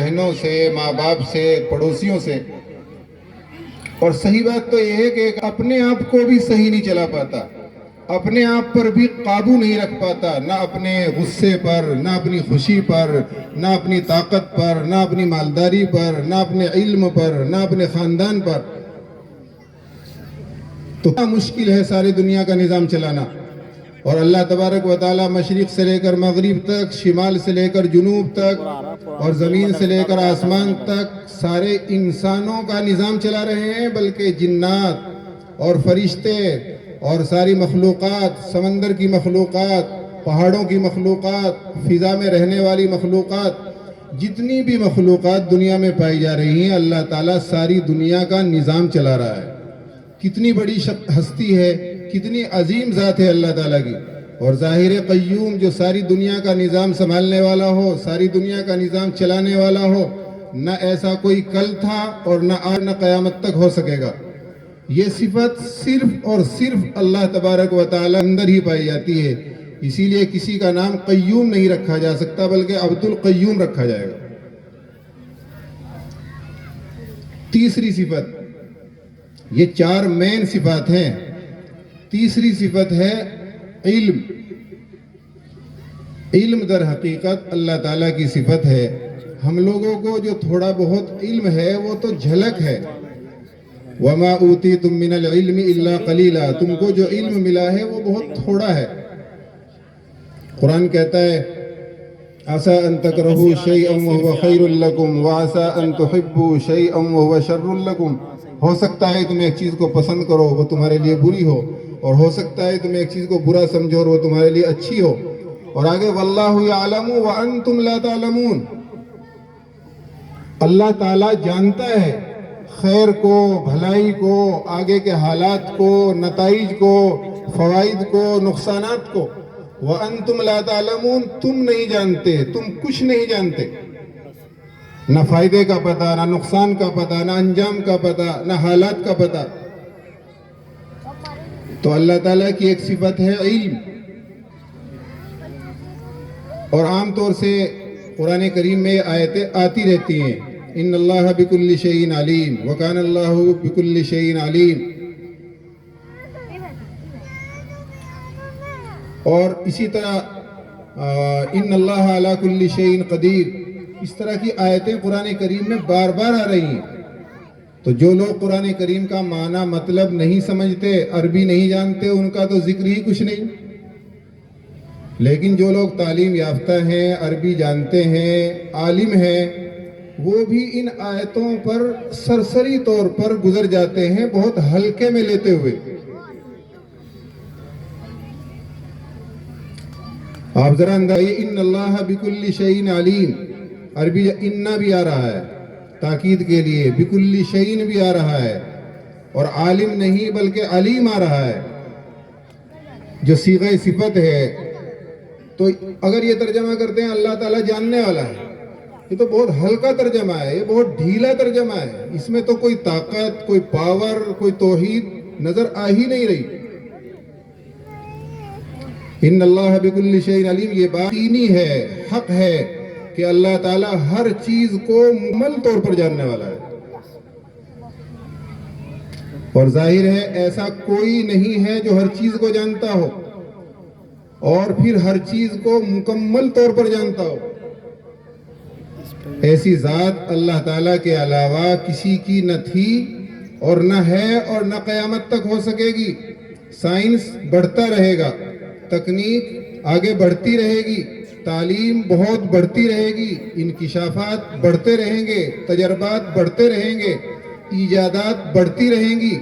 بہنوں سے، ماں باپ سے، پڑوسیوں سے۔ اور صحیح بات تو یہ ہے کہ اپنے آپ کو بھی صحیح نہیں چلا پاتا، اپنے آپ پر بھی قابو نہیں رکھ پاتا، نہ اپنے غصے پر، نہ اپنی خوشی پر، نہ اپنی طاقت پر، نہ اپنی مالداری پر، نہ اپنے علم پر، نہ اپنے خاندان پر۔ تو کیا مشکل ہے ساری دنیا کا نظام چلانا، اور اللہ تبارک و تعالیٰ مشرق سے لے کر مغرب تک، شمال سے لے کر جنوب تک، اور زمین سے لے کر آسمان تک سارے انسانوں کا نظام چلا رہے ہیں، بلکہ جنات اور فرشتے اور ساری مخلوقات، سمندر کی مخلوقات، پہاڑوں کی مخلوقات، فضا میں رہنے والی مخلوقات، جتنی بھی مخلوقات دنیا میں پائی جا رہی ہیں، اللہ تعالیٰ ساری دنیا کا نظام چلا رہا ہے۔ کتنی بڑی ہستی ہے، کتنی عظیم ذات ہے اللہ تعالیٰ کی۔ اور ظاہر قیوم جو ساری دنیا کا نظام سنبھالنے والا ہو، ساری دنیا کا نظام چلانے والا ہو، نہ ایسا کوئی کل تھا اور نہ آج نہ قیامت تک ہو سکے گا۔ یہ صفت صرف اور صرف اللہ تبارک و تعالیٰ اندر ہی پائی جاتی ہے، اسی لیے کسی کا نام قیوم نہیں رکھا جا سکتا، بلکہ عبد القیوم رکھا جائے گا۔ تیسری صفت، یہ چار مین صفات ہیں۔ تیسری صفت ہے علم۔ علم در حقیقت اللہ تعالیٰ کی صفت ہے۔ ہم لوگوں کو جو تھوڑا بہت علم ہے وہ تو جھلک ہے۔ وَمَا أُوتِيتُم مِّنَ الْعِلْمِ إِلَّا قَلِيلًا، تم کو جو علم ملا ہے وہ بہت تھوڑا ہے۔ قرآن کہتا ہے عَسَىٰ أَن تَكْرَهُوا شَيْئًا وَهُوَ خَيْرٌ لَكُمْ وَعَسَىٰ أَن تُحِبُّوا شَيْئًا وَهُوَ شَرٌّ لَكُمْ۔ ہو سکتا ہے تم ایک چیز کو پسند کرو وہ تمہارے لیے بری ہو، اور ہو سکتا ہے تم ایک چیز کو برا سمجھو اور وہ تمہارے لیے اچھی ہو۔ اور آگے وَاللَّهُ يَعْلَمُ وَأَنْتُمْ لَا تَعْلَمُونَ، اللہ تعالیٰ جانتا ہے خیر کو، بھلائی کو، آگے کے حالات کو، نتائج کو، فوائد کو، نقصانات کو۔ وَأَنْتُمْ لَا تَعْلَمُونَ، تم نہیں جانتے، تم کچھ نہیں جانتے، نہ فائدے کا پتہ، نہ نقصان کا پتہ، نہ انجام کا پتہ، نہ حالات کا پتہ۔ تو اللہ تعالیٰ کی ایک صفت ہے علم۔ اور عام طور سے قرآن کریم میں آیتیں آتی رہتی ہیں، ان اللہ بکل شیء علیم وکان اللہ بکل شیء علیم۔ اور اسی طرح ان اللہ علی کل شیء قدیر، اس طرح کی آیتیں قرآن کریم میں بار بار آ رہی ہیں۔ تو جو لوگ قرآن کریم کا معنی مطلب نہیں سمجھتے، عربی نہیں جانتے، ان کا تو ذکر ہی کچھ نہیں۔ لیکن جو لوگ تعلیم یافتہ ہیں، عربی جانتے ہیں، عالم ہیں، وہ بھی ان آیتوں پر سرسری طور پر گزر جاتے ہیں، بہت ہلکے میں لیتے ہوئے۔ آپ ذرا اندازہ، ان اللہ بکل شیء علیم، عربی انّا بھی آ رہا ہے تاکید کے لیے، بکل شیء بھی آ رہا ہے، اور عالم نہیں بلکہ علیم آ رہا ہے جو صیغہ صفت ہے۔ تو اگر یہ ترجمہ کرتے ہیں اللہ تعالیٰ جاننے والا ہے، یہ تو بہت ہلکا ترجمہ ہے، یہ بہت ڈھیلا ترجمہ ہے، اس میں تو کوئی طاقت، کوئی پاور، کوئی توحید نظر آ ہی نہیں رہی۔ ان اللہ بکل شیء علیم، یہ بات یقینی ہے، حق ہے کہ اللہ تعالیٰ ہر چیز کو مکمل طور پر جاننے والا ہے۔ اور ظاہر ہے ایسا کوئی نہیں ہے جو ہر چیز کو جانتا ہو اور پھر ہر چیز کو مکمل طور پر جانتا ہو۔ ایسی ذات اللہ تعالیٰ کے علاوہ کسی کی نہ تھی اور نہ ہے اور نہ قیامت تک ہو سکے گی۔ سائنس بڑھتا رہے گا، تکنیک آگے بڑھتی رہے گی، تعلیم بہت بڑھتی رہے گی، انکشافات بڑھتے رہیں گے، تجربات بڑھتے رہیں گے، ایجادات بڑھتی رہیں گی،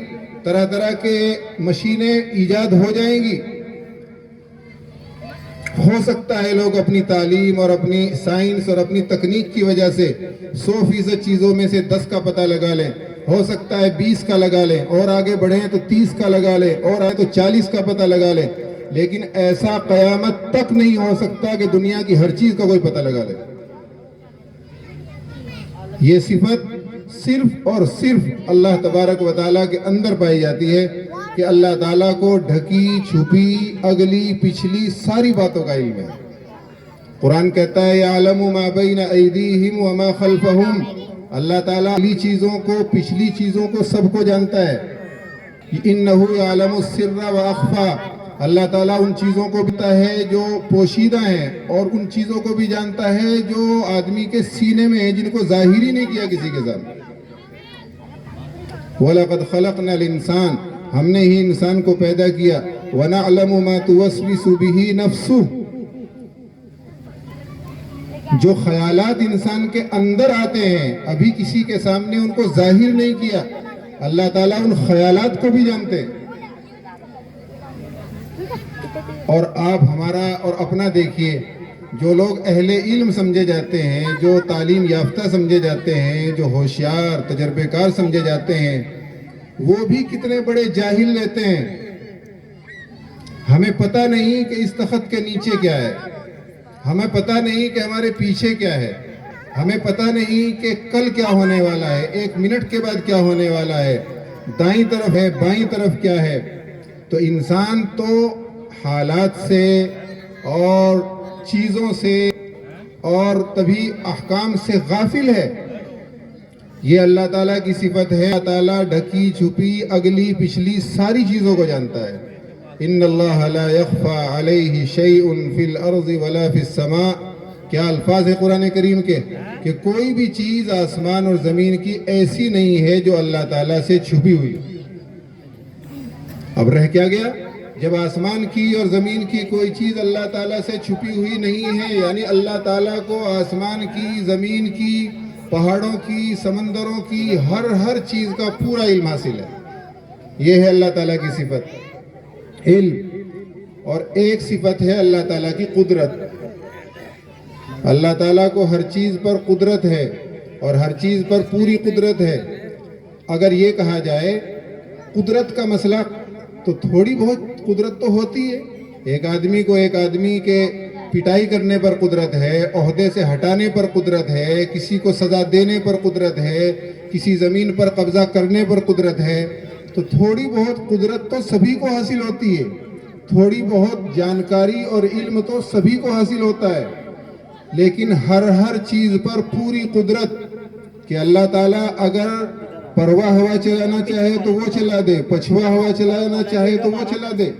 طرح طرح کے مشینیں ایجاد ہو جائیں گی۔ ہو سکتا ہے لوگ اپنی تعلیم اور اپنی سائنس اور اپنی تکنیک کی وجہ سے 100% چیزوں میں سے 10 کا پتہ لگا لیں، ہو سکتا ہے 20 کا لگا لیں، اور آگے بڑھیں تو 30 کا لگا لیں، اور آئے تو 40 کا پتہ لگا لیں، لیکن ایسا قیامت تک نہیں ہو سکتا کہ دنیا کی ہر چیز کا کوئی پتہ لگا لے۔ یہ صفت صرف اور صرف اللہ تبارک و تعالیٰ کے اندر پائی جاتی ہے کہ اللہ تعالیٰ کو ڈھکی چھپی اگلی پچھلی ساری باتوں کا علم ہے۔ قرآن کہتا ہے یعلم ما بین ایدیہم وما خلفہم، اللہ تعالیٰ پچھلی چیزوں کو پچھلی چیزوں کو سب کو جانتا ہے. انہ یعلم السر واخفی، اللہ تعالیٰ ان چیزوں کو بھی جانتا ہے جو پوشیدہ ہیں اور ان چیزوں کو بھی جانتا ہے جو آدمی کے سینے میں ہیں، جن کو ظاہر ہی نہیں کیا کسی کے سامنے. وَلَقَدْ خَلَقْنَا الْإِنسَانَ، ہم نے ہی انسان کو پیدا کیا. وَنَعْلَمُ مَا تُوَسْوِسُ بِهِ نَفْسُهُ، جو خیالات انسان کے اندر آتے ہیں ابھی کسی کے سامنے ان کو ظاہر نہیں کیا، اللہ تعالیٰ ان خیالات کو بھی جانتے ہیں. اور آپ ہمارا اور اپنا دیکھیے، جو لوگ اہل علم سمجھے جاتے ہیں، جو تعلیم یافتہ سمجھے جاتے ہیں، جو ہوشیار تجربے کار سمجھے جاتے ہیں، وہ بھی کتنے بڑے جاہل لیتے ہیں. ہمیں پتہ نہیں کہ اس تخت کے نیچے کیا ہے، ہمیں پتہ نہیں کہ ہمارے پیچھے کیا ہے، ہمیں پتہ نہیں کہ کل کیا ہونے والا ہے، 1 منٹ کے بعد کیا ہونے والا ہے، دائیں طرف ہے بائیں طرف کیا ہے. تو انسان تو حالات سے اور چیزوں سے اور طبعی احکام سے غافل ہے. یہ اللہ تعالیٰ کی صفت ہے. اللہ تعالیٰ ڈھکی چھپی اگلی پچھلی ساری چیزوں کو جانتا ہے. ان اللہ لا یخفی علیہ شیء فی الارض ولا فی السماء. کیا الفاظ ہے قرآن کریم کے کہ کوئی بھی چیز آسمان اور زمین کی ایسی نہیں ہے جو اللہ تعالیٰ سے چھپی ہوئی. اب رہ کیا گیا؟ جب آسمان کی اور زمین کی کوئی چیز اللہ تعالیٰ سے چھپی ہوئی نہیں ہے، یعنی اللہ تعالیٰ کو آسمان کی، زمین کی، پہاڑوں کی، سمندروں کی، ہر چیز کا پورا علم حاصل ہے. یہ ہے اللہ تعالیٰ کی صفت، علم. اور ایک صفت ہے اللہ تعالیٰ کی قدرت. اللہ تعالیٰ کو ہر چیز پر قدرت ہے اور ہر چیز پر پوری قدرت ہے. اگر یہ کہا جائے قدرت کا مسئلہ، تو تھوڑی بہت قدرت تو ہوتی ہے. ایک آدمی کو ایک آدمی کے پٹائی کرنے پر قدرت ہے، عہدے سے ہٹانے پر قدرت ہے، کسی کو سزا دینے پر قدرت ہے، کسی زمین پر قبضہ کرنے پر قدرت ہے. تو تھوڑی بہت قدرت تو سبھی کو حاصل ہوتی ہے، تھوڑی بہت جانکاری اور علم تو سبھی کو حاصل ہوتا ہے. لیکن ہر چیز پر پوری قدرت، کہ اللہ تعالیٰ اگر پروا ہوا چلانا چاہے تو وہ چلا دے، پچھوا ہوا چلانا چاہے تو وہ چلا دے.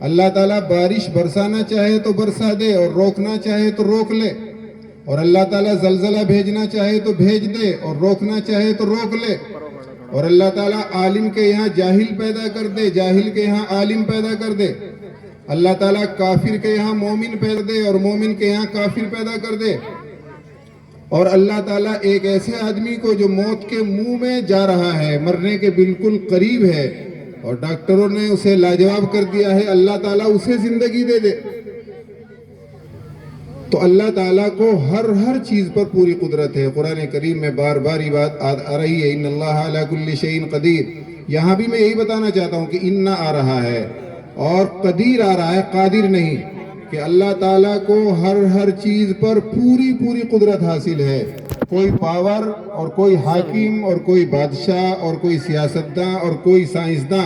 اللہ تعالیٰ بارش برسانا چاہے تو برسا دے اور روکنا چاہے تو روک لے. اور اللہ تعالیٰ زلزلہ بھیجنا چاہے تو بھیج دے اور روکنا چاہے تو روک لے. اور اللہ تعالیٰ عالم کے یہاں جاہل پیدا کر دے، جاہل کے یہاں عالم پیدا کر دے. اللہ تعالیٰ کافر کے یہاں مومن پیدا دے اور مومن کے یہاں کافر پیدا کر دے. اور اللہ تعالیٰ ایک ایسے آدمی کو جو موت کے منہ میں جا رہا ہے، مرنے کے بالکل قریب ہے، اور ڈاکٹروں نے اسے لاجواب کر دیا ہے، اللہ تعالیٰ اسے زندگی دے دے. تو اللہ تعالیٰ کو ہر چیز پر پوری قدرت ہے. قرآن کریم میں بار بار یہ بات آ رہی ہے، ان اللہ علی کل شیء قدیر. یہاں بھی میں یہی بتانا چاہتا ہوں کہ ان آ رہا ہے اور قدیر آ رہا ہے، قادر نہیں، کہ اللہ تعالیٰ کو ہر چیز پر پوری قدرت حاصل ہے. کوئی پاور اور کوئی حاکم اور کوئی بادشاہ اور کوئی سیاستداں اور کوئی سائنسداں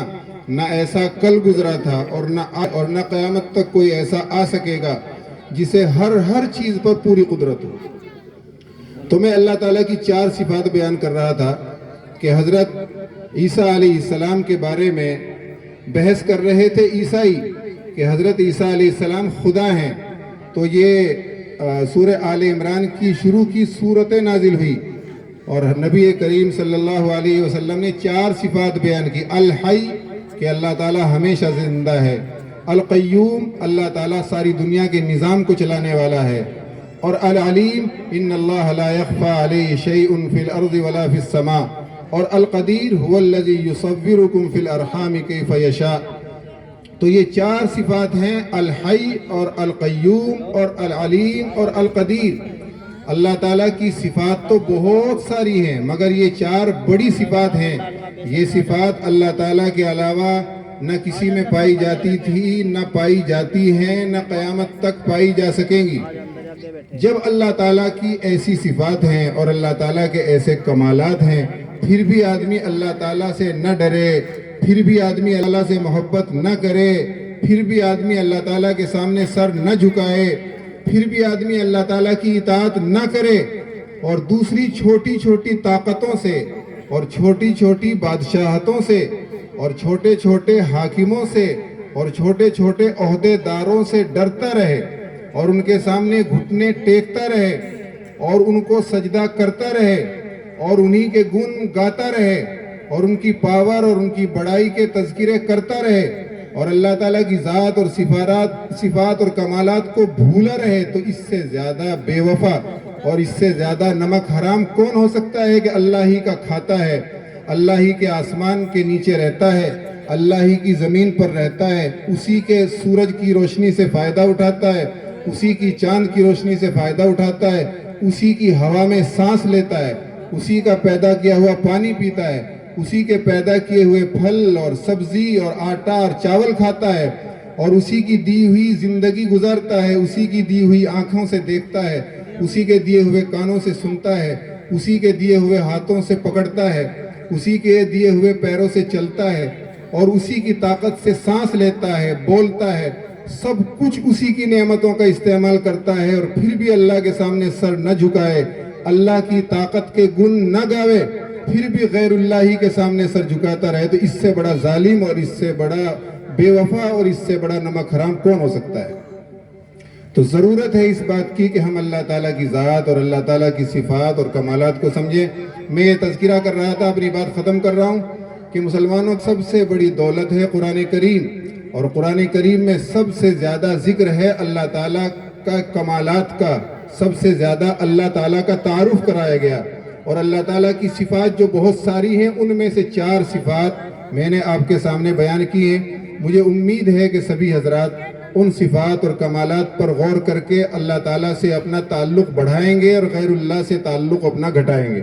نہ ایسا کل گزرا تھا اور نہ قیامت تک کوئی ایسا آ سکے گا جسے ہر چیز پر پوری قدرت ہو. تو میں اللہ تعالیٰ کی 4 صفات بیان کر رہا تھا کہ حضرت عیسیٰ علیہ السلام کے بارے میں بحث کر رہے تھے عیسائی کہ حضرت عیسیٰ علیہ السلام خدا ہیں. تو یہ سورہ آل عمران کی شروع کی صورت نازل ہوئی اور نبی کریم صلی اللہ علیہ وسلم نے 4 صفات بیان کی. الحی، کہ اللہ تعالیٰ ہمیشہ زندہ ہے. القیوم، اللہ تعالیٰ ساری دنیا کے نظام کو چلانے والا ہے. اور العلیم، ان اللہ لا یخفی علیہ شیء فی الارض ولا فی السماء. اور القدیر، هو الذی یصورکم فی الارحام کیف یشاء. تو یہ 4 صفات ہیں، الحی اور القیوم اور العلیم اور القدیر. اللہ تعالیٰ کی صفات تو بہت ساری ہیں، مگر یہ 4 بڑی صفات ہیں. یہ صفات اللہ تعالیٰ کے علاوہ نہ کسی میں پائی جاتی تھی، نہ پائی جاتی ہیں، نہ قیامت تک پائی جا سکیں گی. جب اللہ تعالیٰ کی ایسی صفات ہیں اور اللہ تعالیٰ کے ایسے کمالات ہیں، پھر بھی آدمی اللہ تعالیٰ سے نہ ڈرے، پھر بھی آدمی اللہ سے محبت نہ کرے، پھر بھی آدمی اللہ تعالیٰ کے سامنے سر نہ جھکائے، پھر بھی آدمی اللہ تعالیٰ کی اطاعت نہ کرے اور دوسری چھوٹی چھوٹی طاقتوں سے اور چھوٹی چھوٹی بادشاہتوں سے اور چھوٹے چھوٹے حاکموں سے اور چھوٹے چھوٹے عہدے داروں سے ڈرتا رہے اور ان کے سامنے گھٹنے ٹیکتا رہے اور ان کو سجدہ کرتا رہے اور انہی کے گن گاتا رہے اور ان کی پاور اور ان کی بڑائی کے تذکرے کرتا رہے اور اللہ تعالیٰ کی ذات اور صفات اور کمالات کو بھولا رہے، تو اس سے زیادہ بے وفا اور اس سے زیادہ نمک حرام کون ہو سکتا ہے کہ اللہ ہی کا کھاتا ہے، اللہ ہی کے آسمان کے نیچے رہتا ہے، اللہ ہی کی زمین پر رہتا ہے، اسی کے سورج کی روشنی سے فائدہ اٹھاتا ہے، اسی کی چاند کی روشنی سے فائدہ اٹھاتا ہے، اسی کی ہوا میں سانس لیتا ہے، اسی کا پیدا کیا ہوا پانی پیتا ہے، اسی کے پیدا کیے ہوئے پھل اور سبزی اور آٹا اور چاول کھاتا ہے اور اسی کی دی ہوئی زندگی گزارتا ہے، اسی کی دی ہوئی آنکھوں سے دیکھتا ہے، اسی کے دیے ہوئے کانوں سے سنتا ہے، اسی کے دیے ہوئے ہاتھوں سے پکڑتا ہے، اسی کے دیے ہوئے پیروں سے چلتا ہے اور اسی کی طاقت سے سانس لیتا ہے، بولتا ہے، سب کچھ اسی کی نعمتوں کا استعمال کرتا ہے اور پھر بھی اللہ کے سامنے سر نہ جھکائے، اللہ کی طاقت کے گن نہ گاوے، پھر بھی غیر اللہ ہی کے سامنے سر جھکاتا رہے، تو اس سے بڑا ظالم اور اس سے بڑا بے وفا اور اس سے بڑا نمک حرام کون ہو سکتا ہے؟ تو ضرورت ہے اس بات کی کہ ہم اللہ تعالیٰ کی ذات اور اللہ تعالیٰ کی صفات اور کمالات کو سمجھیں۔ میں یہ تذکرہ کر رہا تھا، اپنی بات ختم کر رہا ہوں، کہ مسلمانوں کی سب سے بڑی دولت ہے قرآن کریم، اور قرآن کریم میں سب سے زیادہ ذکر ہے اللہ تعالیٰ کا کمالات کا، سب سے زیادہ اللہ تعالیٰ کا تعارف کرایا گیا، اور اللہ تعالیٰ کی صفات جو بہت ساری ہیں ان میں سے 4 صفات میں نے آپ کے سامنے بیان کی ہیں۔ مجھے امید ہے کہ سبھی حضرات ان صفات اور کمالات پر غور کر کے اللہ تعالیٰ سے اپنا تعلق بڑھائیں گے اور غیر اللہ سے تعلق اپنا گھٹائیں گے۔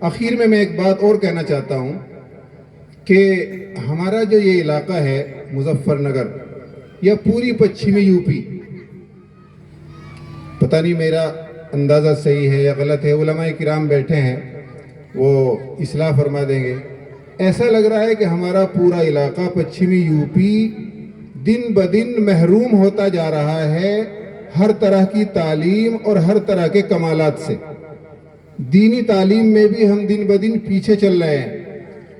آخر میں ایک بات اور کہنا چاہتا ہوں کہ ہمارا جو یہ علاقہ ہے مظفر نگر یا پوری پچھمی یو پی، پتہ نہیں میرا اندازہ صحیح ہے یا غلط ہے، علماء کرام بیٹھے ہیں وہ اصلاح فرما دیں گے، ایسا لگ رہا ہے کہ ہمارا پورا علاقہ پچھمی یو پی دن بدن محروم ہوتا جا رہا ہے ہر طرح کی تعلیم اور ہر طرح کے کمالات سے۔ دینی تعلیم میں بھی ہم دن بدن پیچھے چل رہے ہیں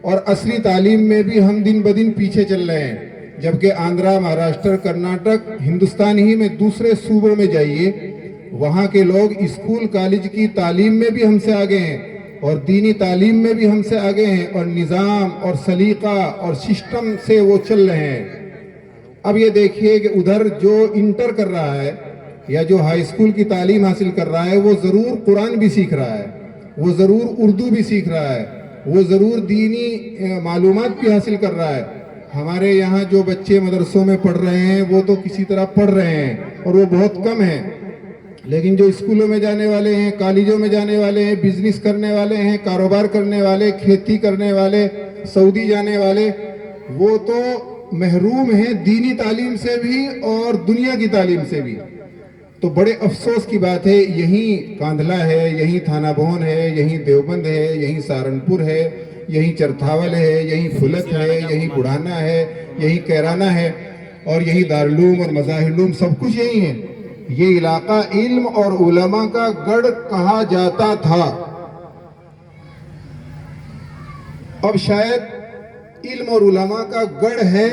اور عصری تعلیم میں بھی ہم دن بدن پیچھے چل رہے ہیں، جبکہ آندھرا، مہاراشٹر، کرناٹک، ہندوستان ہی میں دوسرے صوبوں میں جائیے، وہاں کے لوگ اسکول کالج کی تعلیم میں بھی ہم سے آگے ہیں اور دینی تعلیم میں بھی ہم سے آگے ہیں، اور نظام اور سلیقہ اور سسٹم سے وہ چل رہے ہیں۔ اب یہ دیکھیے کہ ادھر جو انٹر کر رہا ہے یا جو ہائی اسکول کی تعلیم حاصل کر رہا ہے وہ ضرور قرآن بھی سیکھ رہا ہے، وہ ضرور اردو بھی سیکھ رہا ہے، وہ ضرور دینی معلومات بھی حاصل کر رہا ہے۔ ہمارے یہاں جو بچے مدرسوں میں پڑھ رہے ہیں وہ تو کسی طرح پڑھ رہے ہیں اور وہ بہت کم ہیں، لیکن جو اسکولوں میں جانے والے ہیں، کالجوں میں جانے والے ہیں، بزنس کرنے والے ہیں، کاروبار کرنے والے، کھیتی کرنے والے، سعودی جانے والے، وہ تو محروم ہیں دینی تعلیم سے بھی اور دنیا کی تعلیم سے بھی۔ تو بڑے افسوس کی بات ہے، یہیں کاندھلا ہے، یہیں تھانہ بھون ہے، یہیں دیوبند ہے، یہیں سہارنپور ہے، یہیں چرتھاول ہے، یہیں پھلک ہے، یہیں بڑھانا ہے، یہیں کیرانہ ہے، اور یہیں دارالعلوم اور مظاہر سب کچھ یہی ہے۔ یہ علاقہ علم اور علماء کا گڑھ کہا جاتا تھا، اب شاید علم اور علماء کا گڑھ ہے،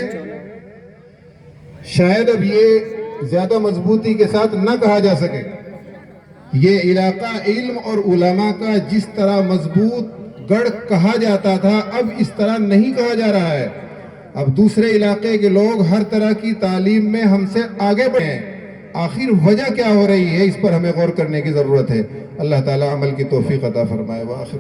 شاید اب یہ زیادہ مضبوطی کے ساتھ نہ کہا جا سکے۔ یہ علاقہ علم اور علماء کا جس طرح مضبوط گڑھ کہا جاتا تھا اب اس طرح نہیں کہا جا رہا ہے۔ اب دوسرے علاقے کے لوگ ہر طرح کی تعلیم میں ہم سے آگے بڑھے ہیں۔ آخر وجہ کیا ہو رہی ہے، اس پر ہمیں غور کرنے کی ضرورت ہے۔ اللہ تعالیٰ عمل کی توفیق عطا فرمائے۔ وآخر